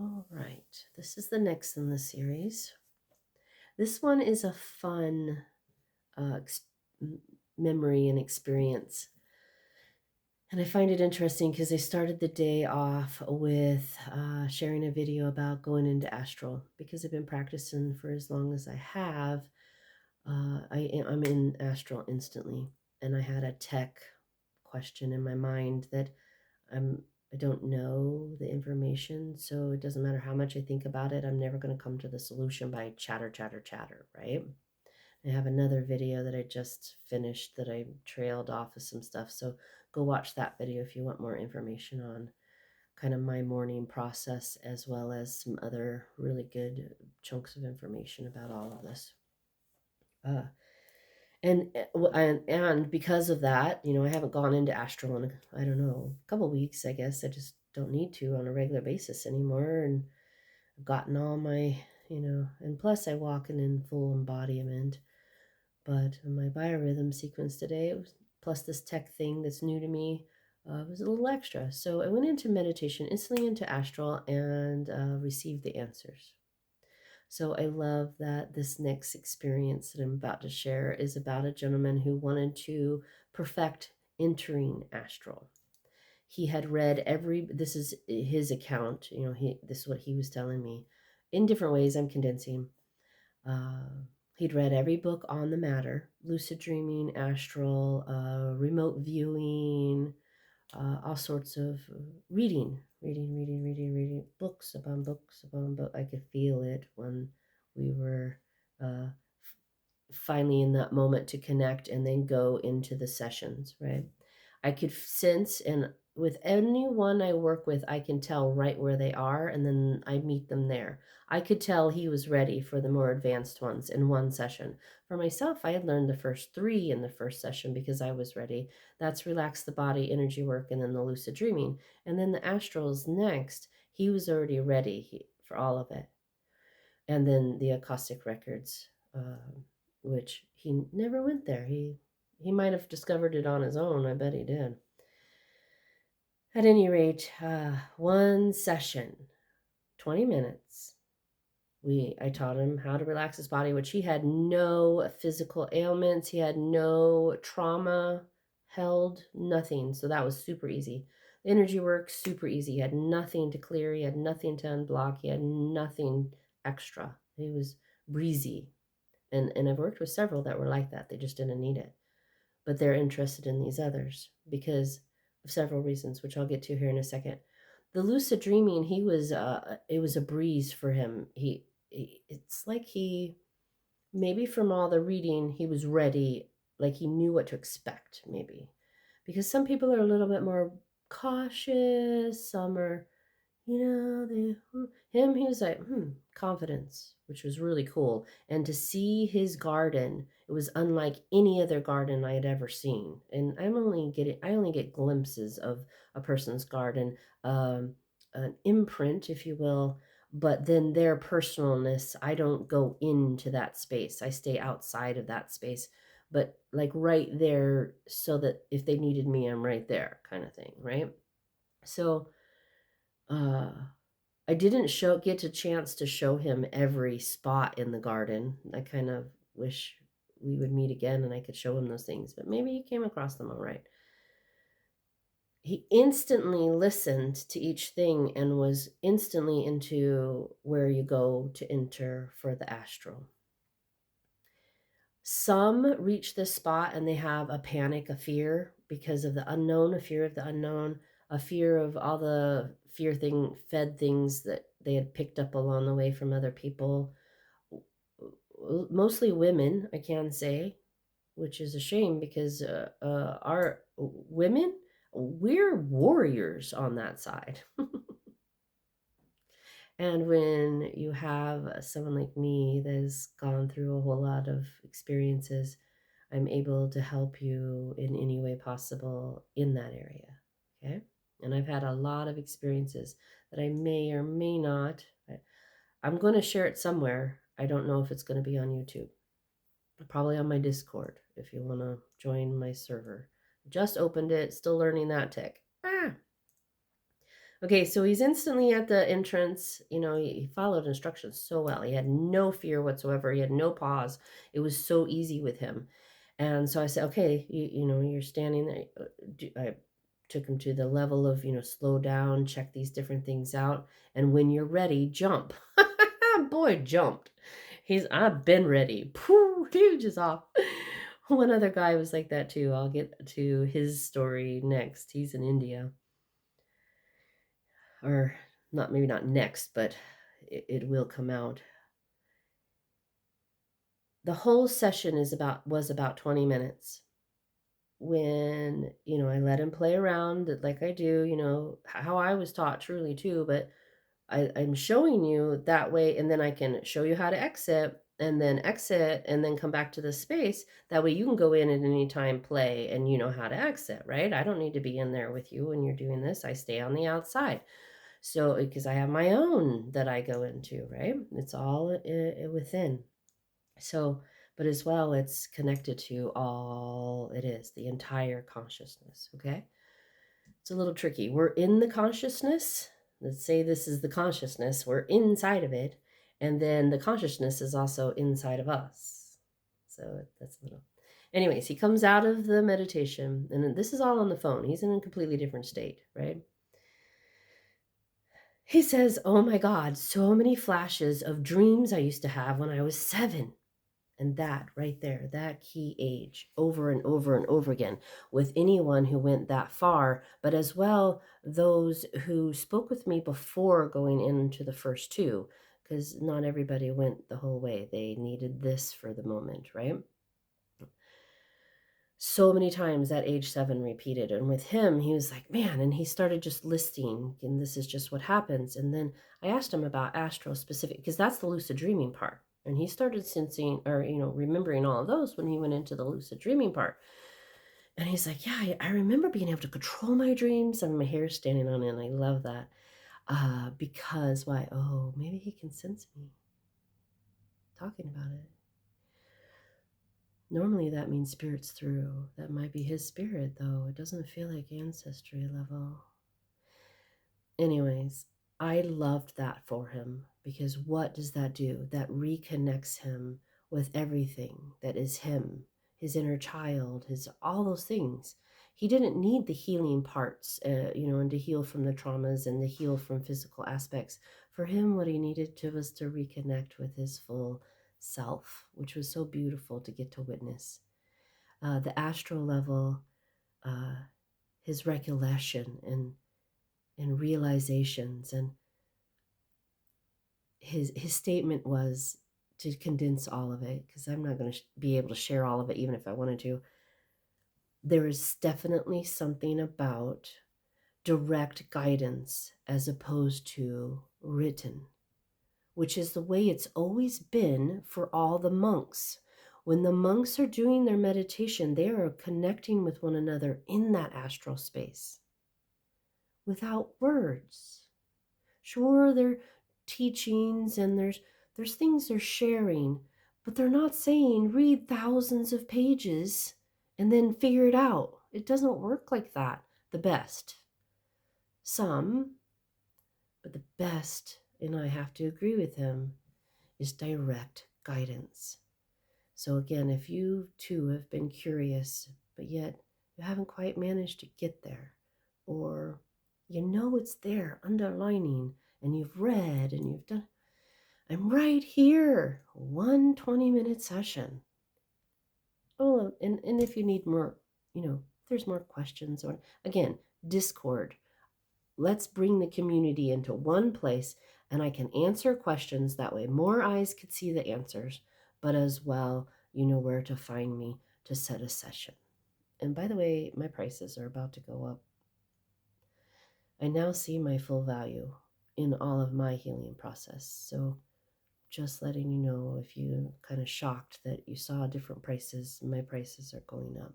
All right, this is the next in the series. This one is a fun uh, ex- memory and experience. And I find it interesting because I started the day off with sharing a video about going into astral because I've been practicing for as long as I have. I'm in astral instantly, and I had a tech question in my mind that I'm I don't know the information, so it doesn't matter how much I think about it. I'm never going to come to the solution by chatter, chatter, chatter, right? I have another video that I just finished that I trailed off of some stuff. So go watch that video if you want more information on kind of my morning process, as well as some other really good chunks of information about all of this. Uh, and because of that, I haven't gone into astral in I don't know, a couple weeks. I guess I just don't need to on a regular basis anymore, and I've gotten all my, and plus I walk in full embodiment. But my biorhythm sequence today, plus this tech thing that's new to me, was a little extra. So I went into meditation, instantly into astral, and received the answers. So I love that this next experience that I'm about to share is about a gentleman who wanted to perfect entering astral. He had read this is his account, this is what he was telling me. In different ways, I'm condensing. Uh, he'd read every book on the matter: lucid dreaming, astral, remote viewing, all sorts of reading, books upon books upon books. I could feel it when we were uh, finally in that moment to connect and then go into the sessions, right? I could sense, and with anyone I work with, I can tell right where they are, and then I meet them there. I could tell he was ready for the more advanced ones in one session. For myself, I had learned the first three in the first session because I was ready. That's relax the body, energy work, and then the lucid dreaming. And then the astrals next. He was already ready for all of it. And then the acoustic records, which he never went there. He might have discovered it on his own. I bet he did. At any rate, one session, 20 minutes. I taught him how to relax his body, which he had no physical ailments. He had no trauma held, nothing. So that was super easy. The energy work, super easy. He had nothing to clear. He had nothing to unblock. He had nothing extra. He was breezy. And I've worked with several that were like that. They just didn't need it. But they're interested in these others because of several reasons, which I'll get to here in a second. The lucid dreaming, it was a breeze for him. It's like maybe from all the reading, he was ready, like he knew what to expect, maybe. Because some people are a little bit more cautious, some are, he was like, confidence, which was really cool. And to see his garden, it was unlike any other garden I had ever seen. And I only get glimpses of a person's garden, um, an imprint, if you will, but then their personalness, I don't go into that space. I stay outside of that space, but like right there, so that if they needed me, I'm right there, kind of thing, right? So, uh, I didn't get a chance to show him every spot in the garden. I kind of wish we would meet again and I could show him those things, but maybe he came across them all right. He instantly listened to each thing and was instantly into where you go to enter for the astral. Some reach this spot and they have a panic, a fear because of the unknown, a fear of the unknown, a fear of all the fed things that they had picked up along the way from other people. Mostly women, I can say, which is a shame because our women, we're warriors on that side. And when you have someone like me that has gone through a whole lot of experiences, I'm able to help you in any way possible in that area. Okay. And I've had a lot of experiences that I may or may not. I'm going to share it somewhere. I don't know if it's going to be on YouTube. Probably on my Discord if you want to join my server. Just opened it, still learning that tech. Okay, so he's instantly at the entrance. He followed instructions so well. He had no fear whatsoever. He had no pause. It was so easy with him. And so I said, okay, you're standing there. I took him to the level of, slow down, check these different things out. And when you're ready, jump. Boy, jumped. I've been ready. Pooh, he just off. One other guy was like that too. I'll get to his story next. He's in India. Or not, maybe not next, but it will come out. The whole session was about 20 minutes. When, I let him play around like I do, how I was taught truly too, but I'm showing you that way, and then I can show you how to exit and then come back to the space. That way you can go in at any time, play, and you know how to exit, right? I don't need to be in there with you when you're doing this. I stay on the outside. So, because I have my own that I go into, right? It's all within. So, but as well, it's connected to all it is, the entire consciousness, okay? It's a little tricky. We're in the consciousness. Let's say this is the consciousness. We're inside of it. And then the consciousness is also inside of us. So that's a little. Anyways, he comes out of the meditation, and this is all on the phone. He's in a completely different state, right? He says, "Oh my God, so many flashes of dreams I used to have when I was 7." And that right there, that key age, over and over and over again, with anyone who went that far, but as well those who spoke with me before going into the first two, because not everybody went the whole way. They needed this for the moment, right? So many times that age 7 repeated. And with him, he was like, man, and he started just listing, and this is just what happens. And then I asked him about astro specific, because that's the lucid dreaming part. And he started sensing or, remembering all of those when he went into the lucid dreaming part. And he's like, yeah, I remember being able to control my dreams. And my hair's standing on end. I love that. Because why? Oh, maybe he can sense me talking about it. Normally that means spirits through. That might be his spirit, though. It doesn't feel like ancestry level. Anyways, I loved that for him, because what does that do? That reconnects him with everything that is him, his inner child, his all those things. He didn't need the healing parts, and to heal from the traumas and to heal from physical aspects. For him, what he needed to was to reconnect with his full self, which was so beautiful to get to witness. The astral level, uh, his recollection and realizations, and his statement was, to condense all of it, because I'm not going to be able to share all of it even if I wanted to. There is definitely something about direct guidance as opposed to written, which is the way it's always been for all the monks. When the monks are doing their meditation, they are connecting with one another in that astral space without words. Sure, they're teachings and there's things they're sharing, but they're not saying read thousands of pages and then figure it out. It doesn't work like that. The best. Some, but the best, and I have to agree with him, is direct guidance. So again, if you too have been curious, but yet you haven't quite managed to get there, or it's there underlining, and you've read and you've done, I'm right here. 1 20-minute session. Oh, and if you need more, if there's more questions, or again, Discord. Let's bring the community into one place, and I can answer questions. That way more eyes could see the answers, but as well, you know where to find me to set a session. And by the way, my prices are about to go up. I now see my full value in all of my healing process. So just letting you know, if you kind of shocked that you saw different prices, my prices are going up.